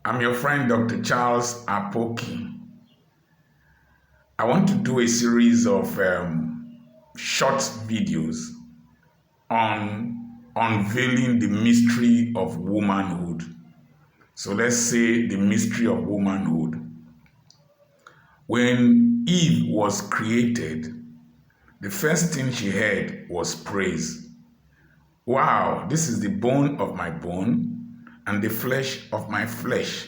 I'm your friend, Dr. Charles Apoki. I want to do a series of short videos on unveiling the mystery of womanhood. So let's say the mystery of womanhood. When Eve was created, the first thing she heard was praise. Wow, this is the bone of my bone and the flesh of my flesh.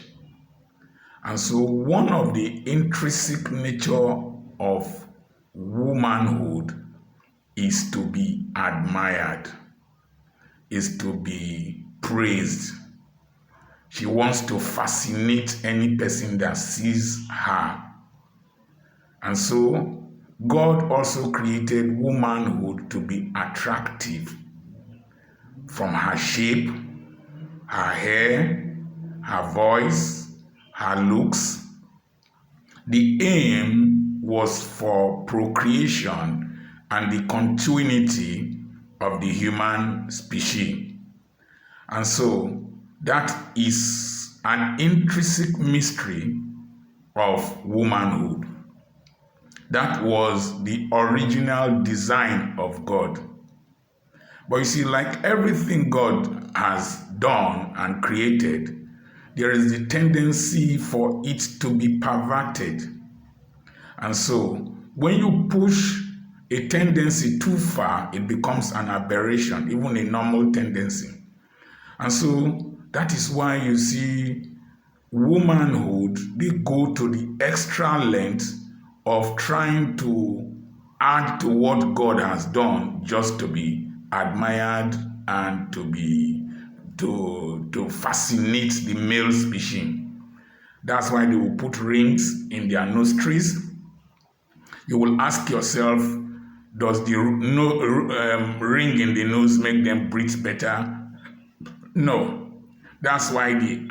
And so one of the intrinsic nature of womanhood is to be admired, is to be praised. She wants to fascinate any person that sees her. And so God also created womanhood to be attractive, from her shape, her hair, her voice, her looks. The aim was for procreation and the continuity of the human species. And so that is an intrinsic mystery of womanhood. That was the original design of God. But you see, like everything God has done and created, there is the tendency for it to be perverted. And so when you push a tendency too far, it becomes an aberration, even a normal tendency. And so that is why you see womanhood, they go to the extra length of trying to add to what God has done just to be admired and to fascinate the male species. That's why they will put rings in their nostrils. You will ask yourself, does the ring in the nose make them breathe better? No. That's why the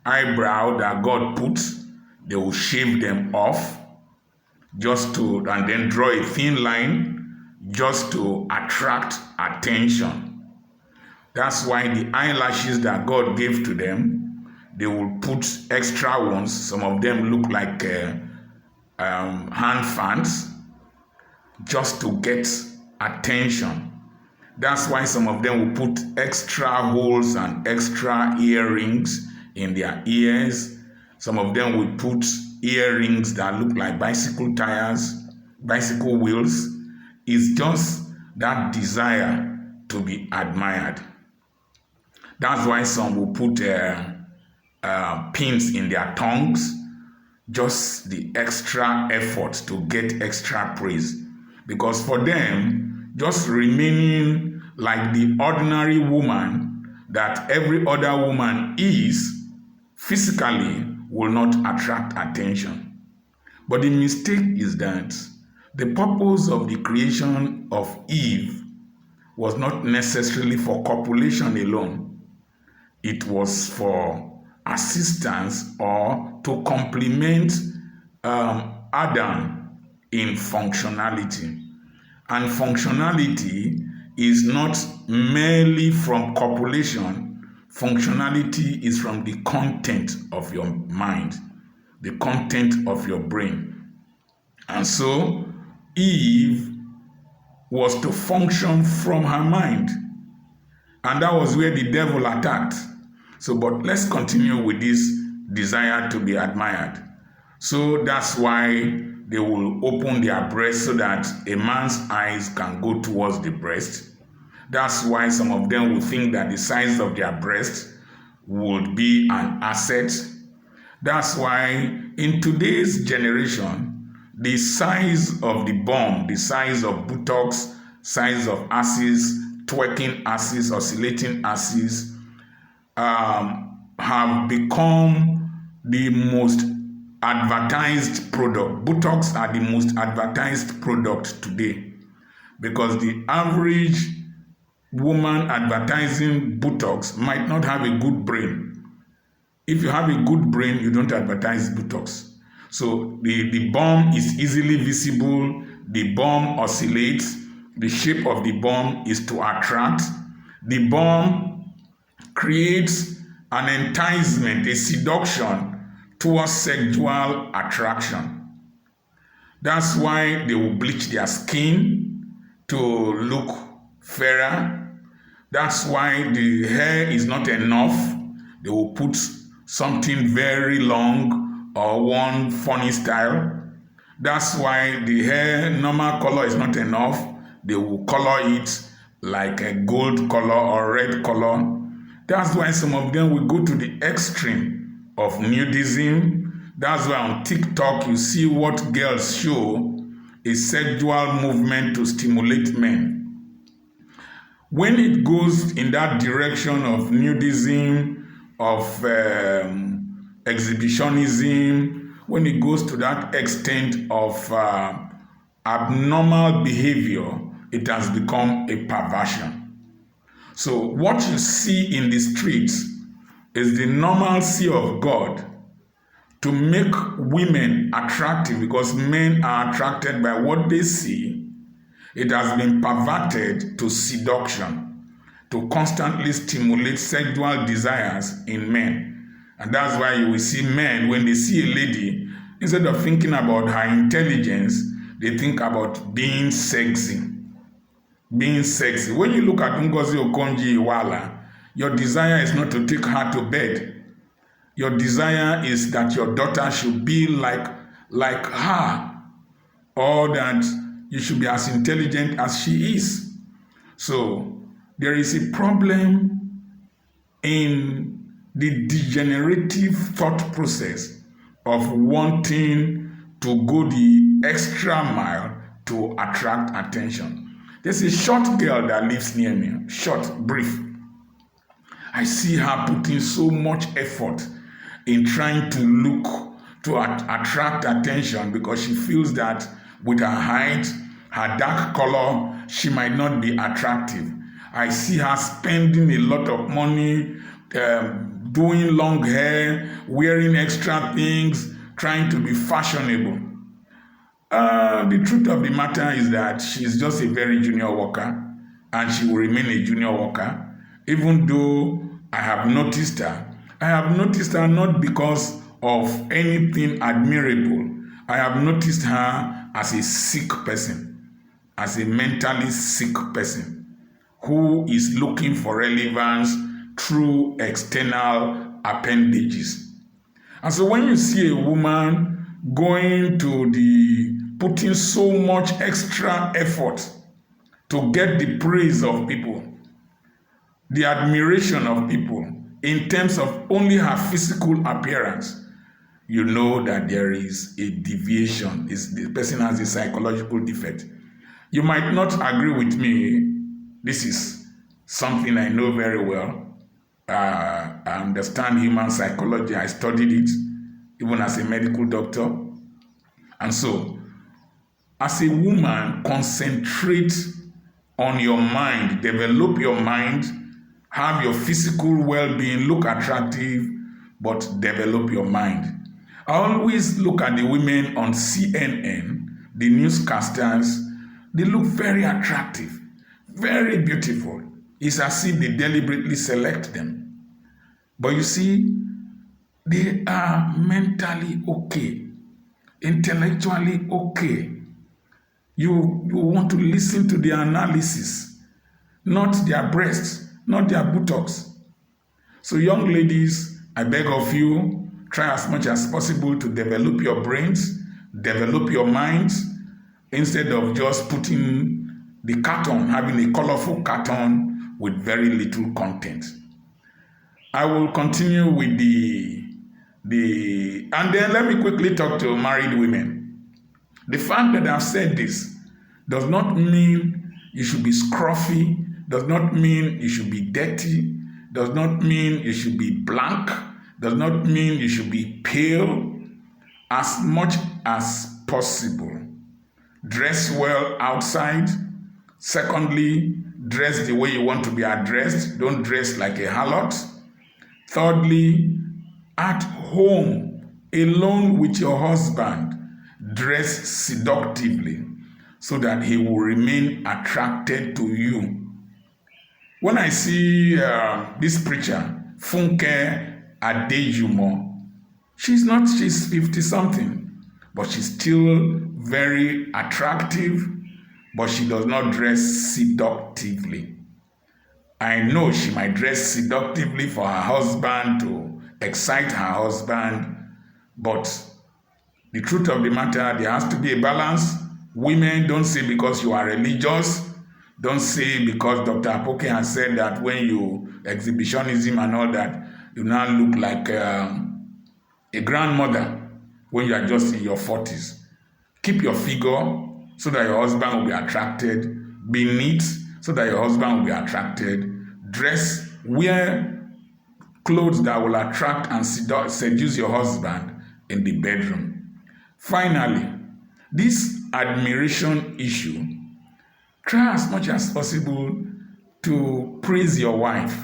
eyebrow that God puts, they will shave them off and then draw a thin line just to attract attention. That's why the eyelashes that God gave to them, they will put extra ones. Some of them look like hand fans just to get attention. That's why some of them will put extra holes and extra earrings in their ears. Some of them will put earrings that look like bicycle tires, bicycle wheels. It's just that desire to be admired. That's why some will put pins in their tongues, just the extra effort to get extra praise. Because for them, just remaining like the ordinary woman that every other woman is, physically will not attract attention. But the mistake is that the purpose of the creation of Eve was not necessarily for copulation alone. It was for assistance or to complement Adam in functionality. And functionality is not merely from copulation. Functionality is from the content of your mind, the content of your brain. And so Eve was to function from her mind. And that was where the devil attacked. So, but let's continue with this desire to be admired. So that's why they will open their breast so that a man's eyes can go towards the breast. That's why some of them will think that the size of their breast would be an asset. That's why in today's generation, the size of the bum, the size of buttocks, size of asses, twerking asses, oscillating asses, have become the most advertised product. Buttocks are the most advertised product today because the average woman advertising buttocks might not have a good brain. If you have a good brain, you don't advertise buttocks. So the bum is easily visible, the bum oscillates, the shape of the bum is to attract, the bum creates an enticement, a seduction towards sexual attraction. That's why they will bleach their skin to look fairer. That's why the hair is not enough. They will put something very long or one funny style. That's why the hair normal color is not enough. They will color it like a gold color or red color. That's why some of them will go to the extreme of nudism. That's why on TikTok you see what girls show a sexual movement to stimulate men. When it goes in that direction of nudism, of exhibitionism, when it goes to that extent of abnormal behavior, it has become a perversion. So what you see in the streets is the normalcy of God to make women attractive, because men are attracted by what they see. It has been perverted to seduction, to constantly stimulate sexual desires in men. And that's why you will see men, when they see a lady, instead of thinking about her intelligence, they think about being sexy. Being sexy. When you look at Ngozi Okonjo-Iweala, your desire is not to take her to bed. Your desire is that your daughter should be like her, or that you should be as intelligent as she is. So there is a problem in the degenerative thought process of wanting to go the extra mile to attract attention. There's a short girl that lives near me, short, brief. I see her putting so much effort in trying to look to attract attention, because she feels that with her height, her dark color, she might not be attractive. I see her spending a lot of money, doing long hair, wearing extra things, trying to be fashionable. The truth of the matter is that she's just a very junior worker, and she will remain a junior worker. Even though I have noticed her not because of anything admirable. I have noticed her as a sick person, as a mentally sick person who is looking for relevance through external appendages. And so when you see a woman putting so much extra effort to get the praise of people, the admiration of people, in terms of only her physical appearance, you know that there is a deviation. The person has a psychological defect. You might not agree with me. This is something I know very well. I understand human psychology. I studied it even as a medical doctor. And so, as a woman, concentrate on your mind, develop your mind, have your physical well-being, look attractive, but develop your mind. I always look at the women on CNN, the newscasters. They look very attractive, very beautiful. It's as if they deliberately select them. But you see, they are mentally okay, intellectually okay. You want to listen to their analysis, not their breasts, not their buttocks. So young ladies, I beg of you, try as much as possible to develop your brains, develop your minds, instead of just putting the carton, having a colorful carton with very little content. I will continue with and then let me quickly talk to married women. The fact that I've said this does not mean you should be scruffy, does not mean you should be dirty, does not mean you should be blank, does not mean you should be pale. As much as possible, dress well outside. Secondly, dress the way you want to be addressed. Don't dress like a harlot. Thirdly, at home, alone with your husband, dress seductively so that he will remain attracted to you. When I see this preacher Funke Adejumo. She's 50 something, but she's still very attractive, but she does not dress seductively. I know she might dress seductively for her husband to excite her husband, but the truth of the matter, there has to be a balance. Women, don't say because you are religious, don't say because Dr. Apoki has said that when you exhibitionism and all that, you now look like a grandmother when you are just in your 40s. Keep your figure so that your husband will be attracted. Be neat so that your husband will be attracted. Dress, wear clothes that will attract and seduce your husband in the bedroom. Finally, this admiration issue, try as much as possible to praise your wife.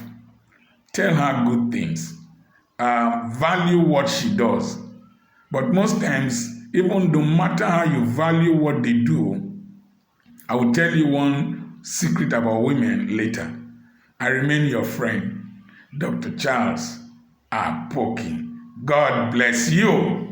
Tell her good things. Value what she does. But most times, even no matter how you value what they do, I will tell you one secret about women later. I remain your friend, Dr. Charles Apoki. God bless you.